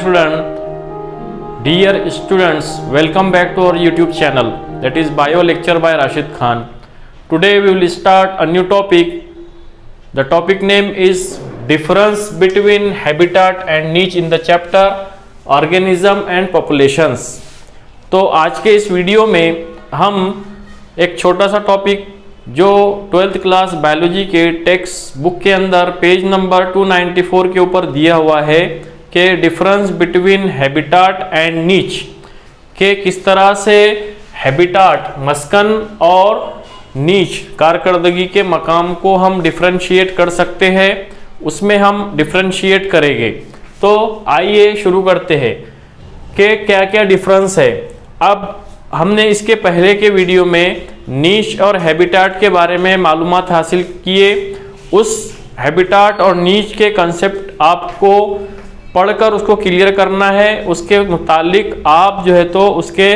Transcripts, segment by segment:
student, dear students, welcome back to our YouTube channel, that is Bio Lecture by Rashid Khan. Today we will start a new topic. The topic name is difference between habitat and niche in the chapter Organism and Populations. तो आज के इस video में हम एक छोटा सा topic जो 12th क्लास बायोलॉजी के टेक्स्ट बुक के अंदर पेज नंबर 294 के ऊपर दिया हुआ है कि डिफरेंस बिटवीन हैबिटाट एंड नीच, के किस तरह से हैबिटाट मस्कन और नीच कारकर्दगी के मकाम को हम डिफरेंशिएट कर सकते हैं, उसमें हम डिफरेंशिएट करेंगे। तो आइए शुरू करते हैं कि क्या क्या डिफरेंस है। अब हमने इसके पहले के वीडियो में नीच और हैबिटाट के बारे में मालूमात हासिल किए। उस हैबिटाट और नीच के कंसेप्ट आपको पढ़कर उसको क्लियर करना है, उसके मुतालिक आप जो है तो उसके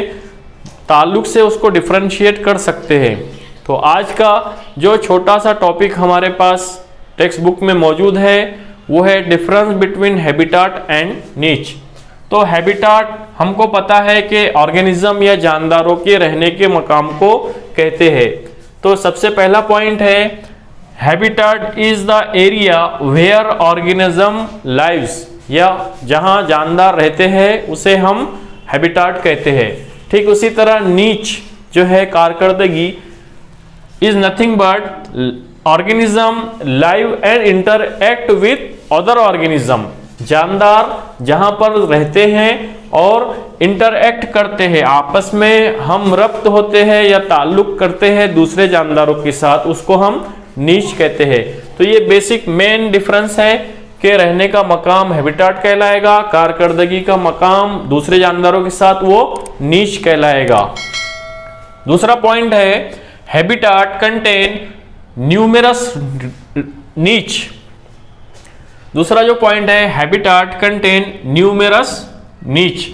ताल्लुक से उसको डिफरेंशिएट कर सकते हैं। तो आज का जो छोटा सा टॉपिक हमारे पास टेक्स्ट बुक में मौजूद है वो है डिफरेंस बिटवीन हैबिटाट एंड नीच। तो हैबिटाट हमको पता है कि ऑर्गेनिज्म या जानदारों के रहने के मकाम को कहते हैं। तो सबसे पहला पॉइंट है habitat is the area where organism lives, या जहां जानदार रहते हैं उसे हम हैबिटाट कहते हैं। ठीक उसी तरह नीच जो है कारकर्दगी is nothing but organism live and interact with other organism, जानदार जहां पर रहते हैं और इंटरएक्ट करते हैं, आपस में हम रब्त होते हैं या ताल्लुक करते हैं दूसरे जानदारों के साथ, उसको हम नीच कहते हैं। तो ये बेसिक मेन डिफरेंस है कि रहने का मकाम हैबिटाट कहलाएगा, कारकर्दगी का मकाम दूसरे जानदारों के साथ वो नीच कहलाएगा। दूसरा पॉइंट है हैबिटाट कंटेन न्यूमेरस नीच। दूसरा जो पॉइंट है हैबिटाट कंटेन न्यूमेरस नीच।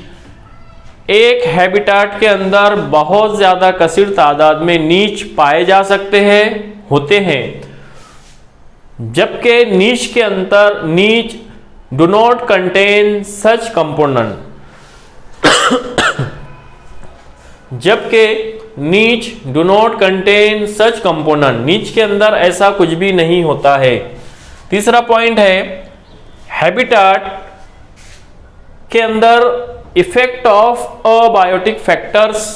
एक हैबिटाट के अंदर बहुत ज्यादा कसीर तादाद में नीच पाए जा सकते हैं होते हैं, जबकि नीच के अंदर नीच do not contain such component जबकि नीच do not contain such component, नीच के अंदर ऐसा कुछ भी नहीं होता है। तीसरा पॉइंट है हैबिटाट के अंदर इफेक्ट ऑफ अबायोटिक फैक्टर्स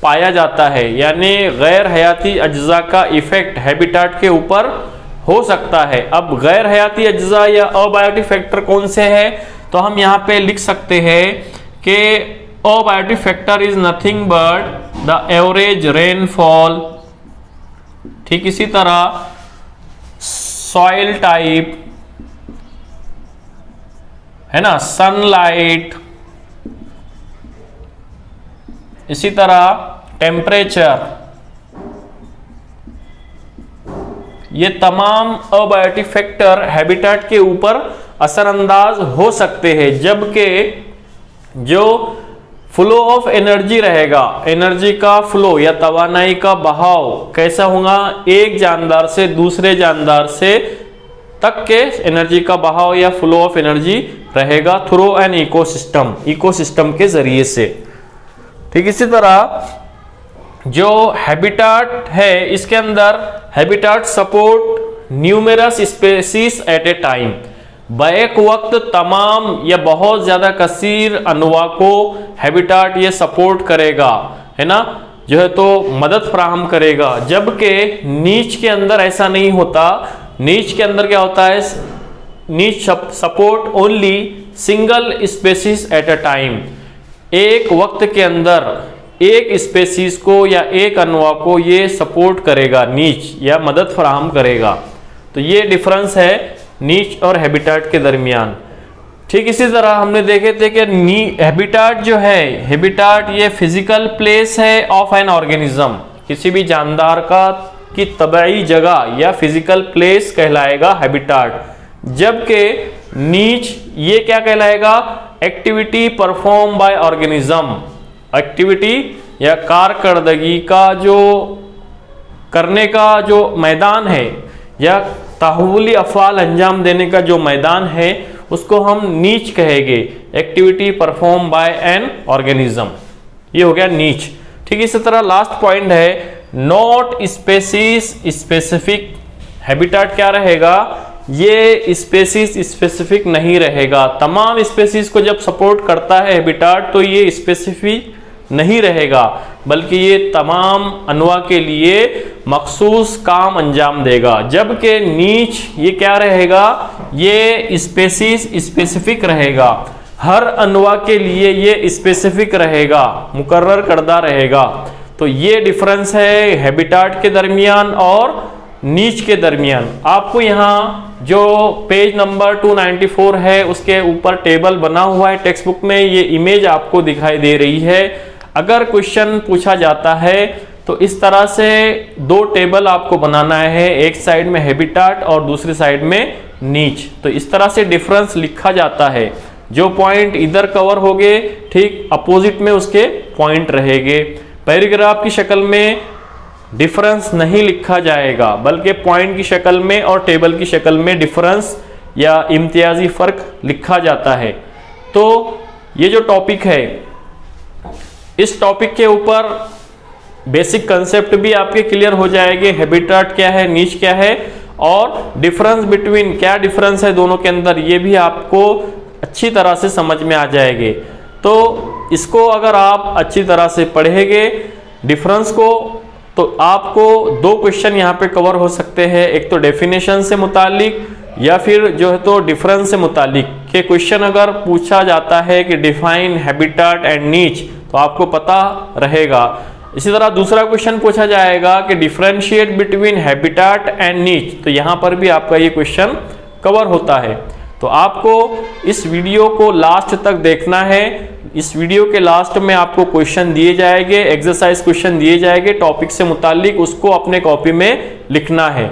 पाया जाता है, यानी गैर हयाती अज्जा का इफेक्ट हैबिटाट के ऊपर हो सकता है। अब गैर हयाती अज्जा या अबायोटिक फैक्टर कौन से हैं, तो हम यहाँ पे लिख सकते हैं कि abiotic factor is nothing but the average rainfall, ठीक इसी तरह सॉइल टाइप है ना, सनलाइट, इसी तरह टेम्परेचर, ये तमाम अबायोटिक फैक्टर हैबिटाट के ऊपर असरअंदाज हो सकते हैं। जबकि जो फ्लो ऑफ एनर्जी रहेगा, एनर्जी का फ्लो या तवानाई का बहाव कैसा होगा, एक जानदार से दूसरे जानदार से तक के एनर्जी का बहाव या फ्लो ऑफ एनर्जी रहेगा थ्रू एन इकोसिस्टम, इकोसिस्टम के जरिए से। ठीक इसी तरह जो हैबिटाट है इसके अंदर habitat support numerous species at a time, बैक वक्त तमाम या बहुत ज्यादा कसीर अनवा को हैबिटाट ये सपोर्ट करेगा, है ना, जो है तो मदद फराहम करेगा। जबकि नीच के अंदर ऐसा नहीं होता। नीच के अंदर क्या होता है, नीच support only single species at a time, एक वक्त के अंदर एक स्पेसीज को या एक अनवा को ये सपोर्ट करेगा नीच, या मदद फराहम करेगा। तो ये डिफरेंस है नीच और हैबिटाट के दरमियान। ठीक इसी तरह हमने देखे थे कि हैबिटाट जो है, हैबिटाट ये फिजिकल प्लेस है ऑफ एन ऑर्गेनिज्म, किसी भी जानदार का की तबाई जगह या फिजिकल प्लेस कहलाएगा हैबिटाट। जबकि नीच ये क्या कहलाएगा, activity perform by organism, activity या कारकर्दगी का जो करने का जो मैदान है या ताहुली अफ़ाल अंजाम देने का जो मैदान है उसको हम नीच कहेंगे। Activity perform by an organism, ये हो गया नीच। ठीक, इसी तरह लास्ट पॉइंट है नॉट स्पेसीज स्पेसिफिक। हैबिटाट क्या रहेगा, ये स्पेसीज स्पेसिफिक नहीं रहेगा। तमाम स्पेसीज को जब सपोर्ट करता है हैबिटाट तो ये स्पेसिफिक नहीं रहेगा, बल्कि ये तमाम अनवा के लिए मखसूस काम अंजाम देगा। जबकि नीच ये क्या रहेगा, ये स्पेसीज स्पेसिफिक रहेगा, हर अनवा के लिए ये स्पेसिफिक रहेगा, मुकर्रर करदा रहेगा। तो ये डिफरेंस है हैबिटाट के दरमियान और नीच के दरमियान। आपको यहाँ जो पेज नंबर 294 है उसके ऊपर टेबल बना हुआ है टेक्स्ट बुक में, ये इमेज आपको दिखाई दे रही है। अगर क्वेश्चन पूछा जाता है तो इस तरह से दो टेबल आपको बनाना है, एक साइड में हैबिटाट और दूसरी साइड में नीच। तो इस तरह से डिफरेंस लिखा जाता है। जो पॉइंट इधर कवर हो गए, ठीक अपोजिट में उसके पॉइंट रहेंगे। पैराग्राफ की शक्ल में डिफरेंस नहीं लिखा जाएगा, बल्कि पॉइंट की शक्ल में और टेबल की शक्ल में डिफरेंस या इम्तियाजी फर्क लिखा जाता है। तो ये जो टॉपिक है, इस टॉपिक के ऊपर बेसिक कंसेप्ट भी आपके क्लियर हो जाएंगे। हैबिटाट क्या है, नीच क्या है और डिफरेंस बिटवीन, क्या डिफरेंस है दोनों के अंदर, ये भी आपको अच्छी तरह से समझ में आ जाएंगे। तो इसको अगर आप अच्छी तरह से पढ़ेंगे डिफरेंस को, तो आपको दो क्वेश्चन यहाँ पे कवर हो सकते हैं। एक तो डेफिनेशन से मुतालिक या फिर जो है तो डिफरेंस से मुतालिक के क्वेश्चन अगर पूछा जाता है कि डिफाइन हैबिटाट एंड नीच, तो आपको पता रहेगा। इसी तरह दूसरा क्वेश्चन पूछा जाएगा कि डिफरेंशिएट बिटवीन हैबिटाट एंड नीच, तो यहाँ पर भी आपका ये क्वेश्चन कवर होता है। तो आपको इस वीडियो को लास्ट तक देखना है। इस वीडियो के लास्ट में आपको क्वेश्चन दिए जाएंगे, एक्सरसाइज क्वेश्चन दिए जाएंगे टॉपिक से मुतालिक, उसको अपने कॉपी में लिखना है।